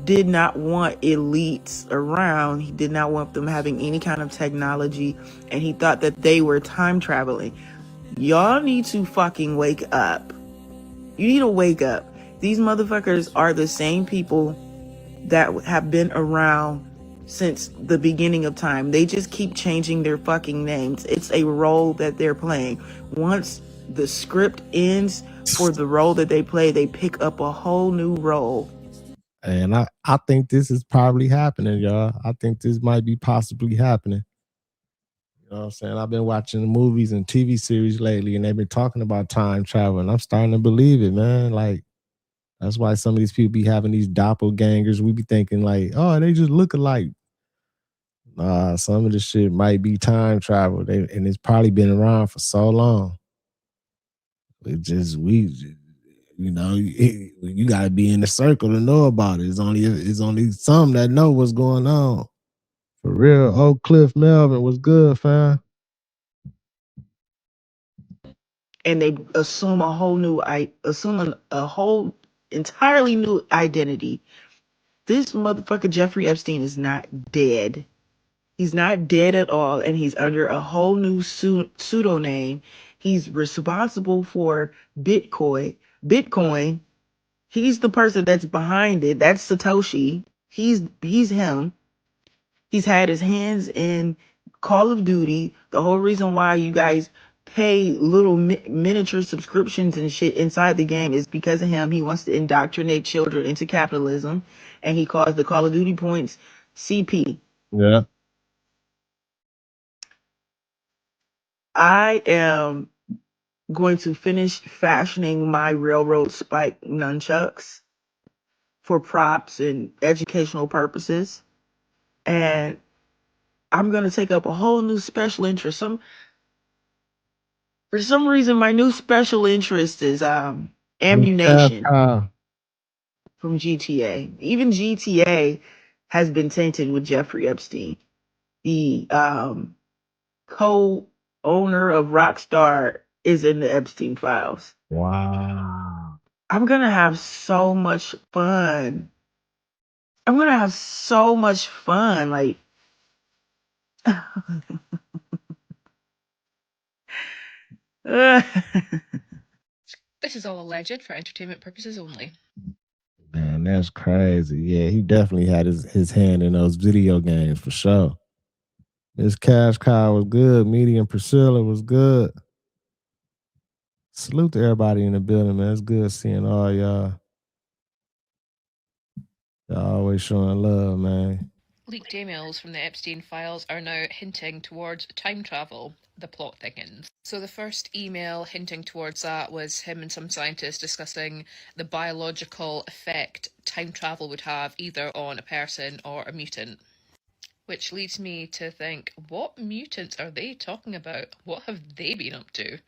did not want elites around. He did not want them having any kind of technology, and he thought that they were time traveling. Y'all need to fucking wake up. You need to wake up. These motherfuckers are the same people that have been around since the beginning of time. They just keep changing their fucking names. It's a role that they're playing. Once the script ends for the role that they play, they pick up a whole new role. And I think this is probably happening, y'all. I think this might be possibly happening. You know what I'm saying? I've been watching the movies and TV series lately, and they've been talking about time travel, and I'm starting to believe it, man. Like, that's why some of these people be having these doppelgangers. We be thinking like, oh, they just look alike. Nah, some of the shit might be time travel, and it's probably been around for so long. You know, you got to be in the circle to know about it. It's only some that know what's going on. For real, Oak Cliff Melvin was good, fam. And they assume a whole entirely new identity. This motherfucker Jeffrey Epstein is not dead. He's not dead at all, and he's under a whole new pseudonym. He's responsible for Bitcoin. He's the person that's behind it. That's Satoshi. He's him. He's had his hands in Call of Duty. The whole reason why you guys pay little miniature subscriptions and shit inside the game is because of him. He wants to indoctrinate children into capitalism, and he calls the Call of Duty points CP. Yeah. I am going to finish fashioning my railroad spike nunchucks for props and educational purposes. And I'm going to take up a whole new special interest. For some reason, my new special interest is ammunition from GTA. Even GTA has been tainted with Jeffrey Epstein, the co-owner of Rockstar is in the Epstein files. Wow. I'm gonna have so much fun. Like, This is all alleged for entertainment purposes only. Man, that's crazy. Yeah, he definitely had his hand in those video games for sure. This Cash Cow was good. Media and Priscilla was good. Salute to everybody in the building, man. It's good seeing all y'all. Y'all always showing love, man. Leaked emails from the Epstein files are now hinting towards time travel. The plot thickens. So the first email hinting towards that was him and some scientists discussing the biological effect time travel would have either on a person or a mutant. Which leads me to think, what mutants are they talking about? What have they been up to?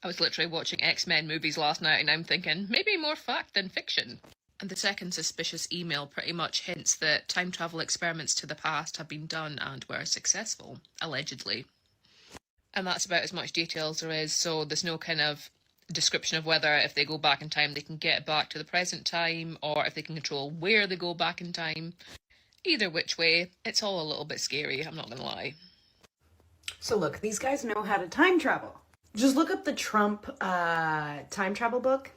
I was literally watching X-Men movies last night and I'm thinking, maybe more fact than fiction. And the second suspicious email pretty much hints that time travel experiments to the past have been done and were successful, allegedly. And that's about as much detail as there is, so there's no kind of description of whether if they go back in time they can get back to the present time, or if they can control where they go back in time. Either which way, it's all a little bit scary, I'm not gonna lie. So look, these guys know how to time travel. Just look up the Trump time travel book,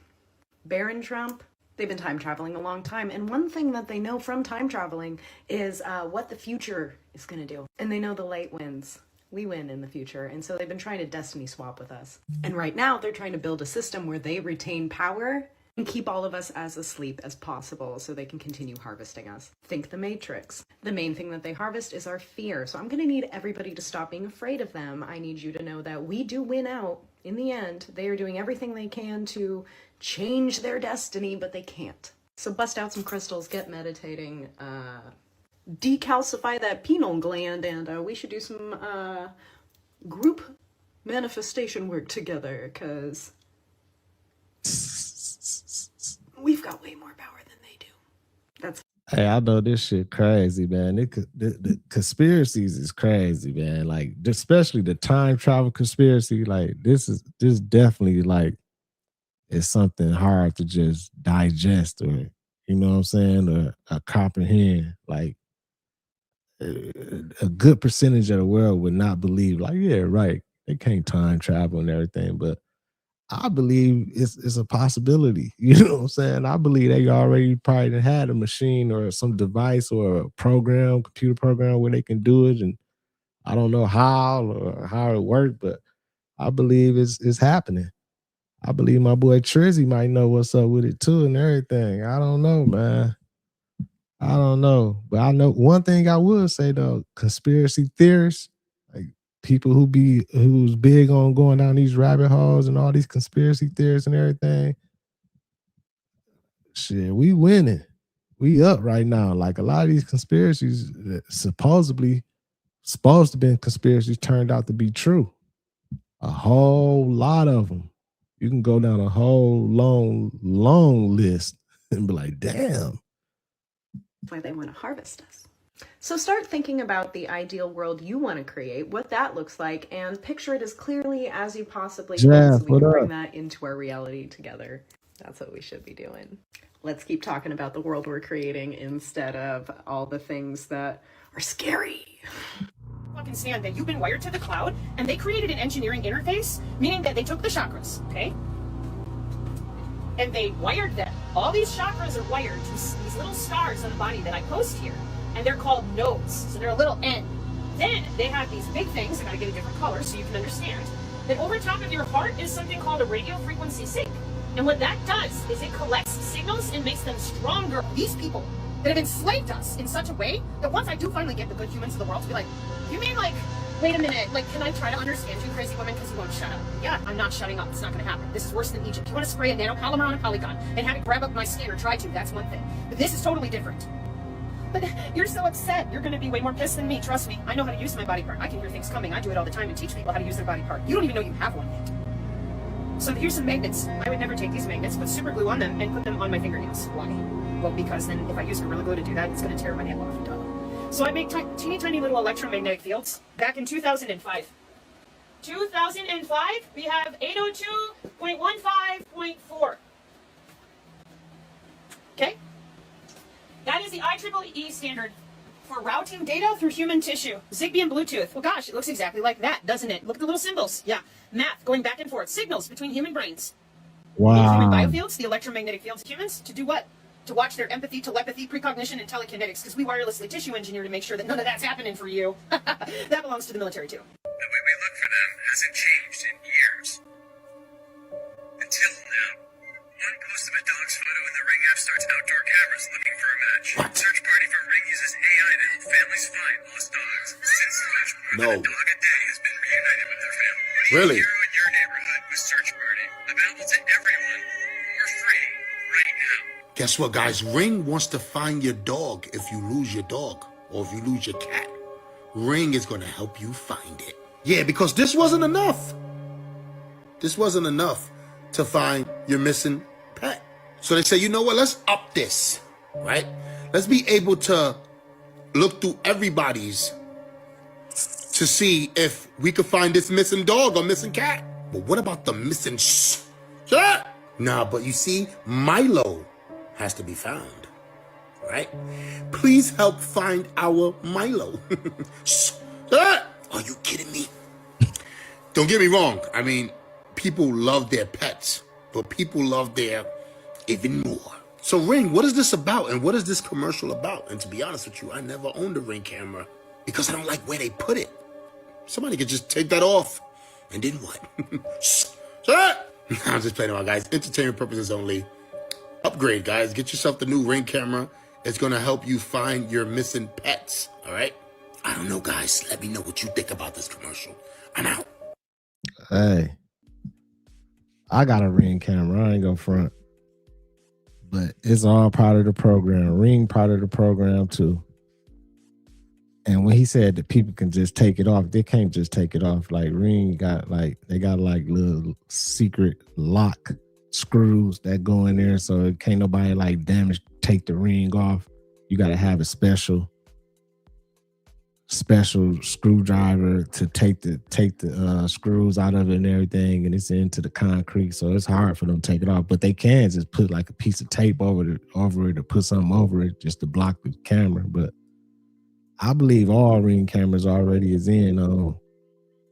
Baron Trump. They've been time traveling a long time, and one thing that they know from time traveling is what the future is gonna do. And they know the light wins. We win in the future, and so they've been trying to destiny swap with us. And right now, they're trying to build a system where they retain power and keep all of us as asleep as possible so they can continue harvesting us. Think the Matrix. The main thing that they harvest is our fear. So I'm gonna need everybody to stop being afraid of them. I need you to know that we do win out. In the end, they are doing everything they can to change their destiny, but they can't. So bust out some crystals, get meditating, decalcify that pineal gland, and we should do some group manifestation work together, because we've got way more power than they do. That's Hey, I know this shit crazy, man. The conspiracies is crazy, man. Like, especially the time travel conspiracy. Like, this definitely like is something hard to just digest, or you know what I'm saying, or comprehend. Like, a good percentage of the world would not believe, like, yeah, right, they can't time travel and everything, but I believe it's a possibility. You know what I'm saying? I believe they already probably had a machine or some device or a computer program where they can do it, and I don't know how or how it worked, but I believe it's happening. I believe my boy Trizzy might know what's up with it too and everything. I don't know, man. I don't know, but I know one thing I will say though: conspiracy theorists, like people who's big on going down these rabbit holes and all these conspiracy theories and everything. Shit, we winning. We up right now. Like a lot of these conspiracies that supposed to be conspiracies turned out to be true. A whole lot of them. You can go down a whole long list and be like, damn. why they want to harvest us. So start thinking about the ideal world you want to create, what that looks like, and picture it as clearly as you possibly can so we can bring that into our reality together. That's what we should be doing. Let's keep talking about the world we're creating instead of all the things that are scary. Fucking stand that you've been wired to the cloud, and they created an engineering interface, meaning that they took the chakras, okay? And they wired them. All these chakras are wired to these little stars on the body that I post here, and they're called nodes, so they're a little N. Then they have these big things, I gotta get a different color so you can understand, that over top of your heart is something called a radio frequency sync. And what that does is it collects signals and makes them stronger. These people that have enslaved us in such a way that once I do finally get the good humans of the world to be like, you mean like, wait a minute, like, can I try to understand you crazy women because you won't shut up? Yeah, I'm not shutting up. It's not going to happen. This is worse than Egypt. You want to spray a nanopolymer on a polygon and have it grab up my skin or try to, that's one thing. But this is totally different. But you're so upset. You're going to be way more pissed than me. Trust me. I know how to use my body part. I can hear things coming. I do it all the time and teach people how to use their body part. You don't even know you have one yet. So here's some magnets. I would never take these magnets, put super glue on them, and put them on my fingernails. Why? Well, because then if I use Gorilla Glue to do that, it's going to tear my nail off. Duh. So I make teeny tiny little electromagnetic fields. Back in 2005. 2005, we have 802.15.4. Okay? That is the IEEE standard for routing data through human tissue. Zigbee and Bluetooth. Well, gosh, it looks exactly like that, doesn't it? Look at the little symbols. Yeah. Math going back and forth. Signals between human brains. Wow. The human biofields, the electromagnetic fields of humans, to do what? To watch their empathy, telepathy, precognition, and telekinetics, because we wirelessly tissue engineer to make sure that none of that's happening for you. That belongs to the military, too. The way we look for them hasn't changed in years. Until now. One post of a dog's photo in the Ring app starts outdoor cameras looking for a match. What? Search party from Ring uses AI to help families find lost dogs. Since launch, more than a dog a day has been reunited with their family. Really? Hero in your neighborhood with Search Party. Available to everyone for free right now. Guess what, guys? Ring wants to find your dog if you lose your dog or if you lose your cat. Ring is going to help you find it. Yeah, because this wasn't enough. This wasn't enough to find your missing pet. So they say, you know what? Let's up this, right? Let's be able to look through everybody's to to see if we could find this missing dog or missing cat. But what about the missing cat? Nah, but you see, Milo has to be found, right? Please help find our Milo. Are you kidding me? Don't get me wrong. I mean, people love their pets, but people love their even more. So Ring, what is this about? And what is this commercial about? And to be honest with you, I never owned a Ring camera because I don't like where they put it. Somebody could just take that off. And then what? I'm just playing around, guys. Entertainment purposes only. Upgrade, guys. Get yourself the new Ring camera. It's going to help you find your missing pets. All right? I don't know, guys. Let me know what you think about this commercial. I'm out. Hey, I got a Ring camera. I ain't gonna front. But it's all part of the program. Ring part of the program too. And when he said that people can just take it off, they can't just take it off. Like Ring got they got little secret lock screws that go in there, so it can't nobody take the ring off. You got to have a special screwdriver to take the screws out of it and everything, and it's into the concrete, so it's hard for them to take it off. But they can just put like a piece of tape over it or put something over it just to block the camera. But I believe all Ring cameras already is in on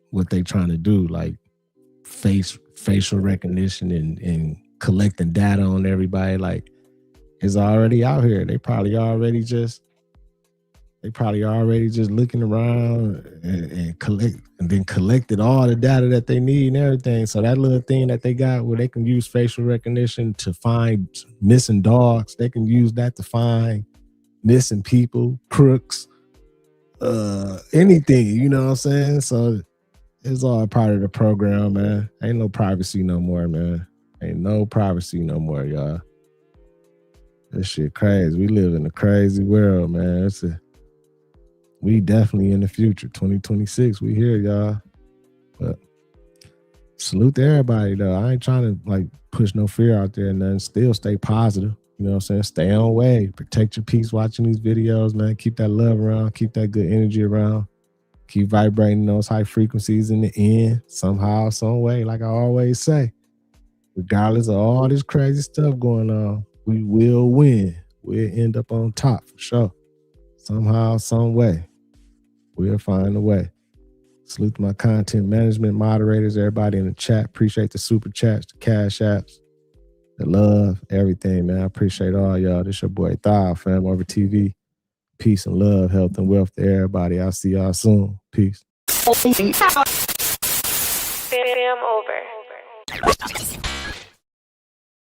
what they trying to do, like facial recognition and collecting data on everybody. Like, it's already out here. They probably already just looking around and collected all the data that they need and everything. So that little thing that they got where they can use facial recognition to find missing dogs, they can use that to find missing people, crooks, anything, you know what I'm saying? So it's all part of the program, man. Ain't no privacy no more, man. Ain't no privacy no more, y'all. This shit crazy. We live in a crazy world, man. We definitely in the future. 2026, we here, y'all. But salute to everybody, though. I ain't trying to push no fear out there and nothing. Still stay positive. You know what I'm saying? Stay on way. Protect your peace watching these videos, man. Keep that love around. Keep that good energy around. Keep vibrating those high frequencies in the end. Somehow, some way, like I always say. Regardless of all this crazy stuff going on, we will win. We'll end up on top for sure. Somehow, some way. We'll find a way. Salute to my content management moderators, everybody in the chat. Appreciate the super chats, the cash apps, the love, everything, man. I appreciate all y'all. This your boy Thao, FamOver TV. Peace and love, health and wealth to everybody. I'll see y'all soon. Peace. FamOver.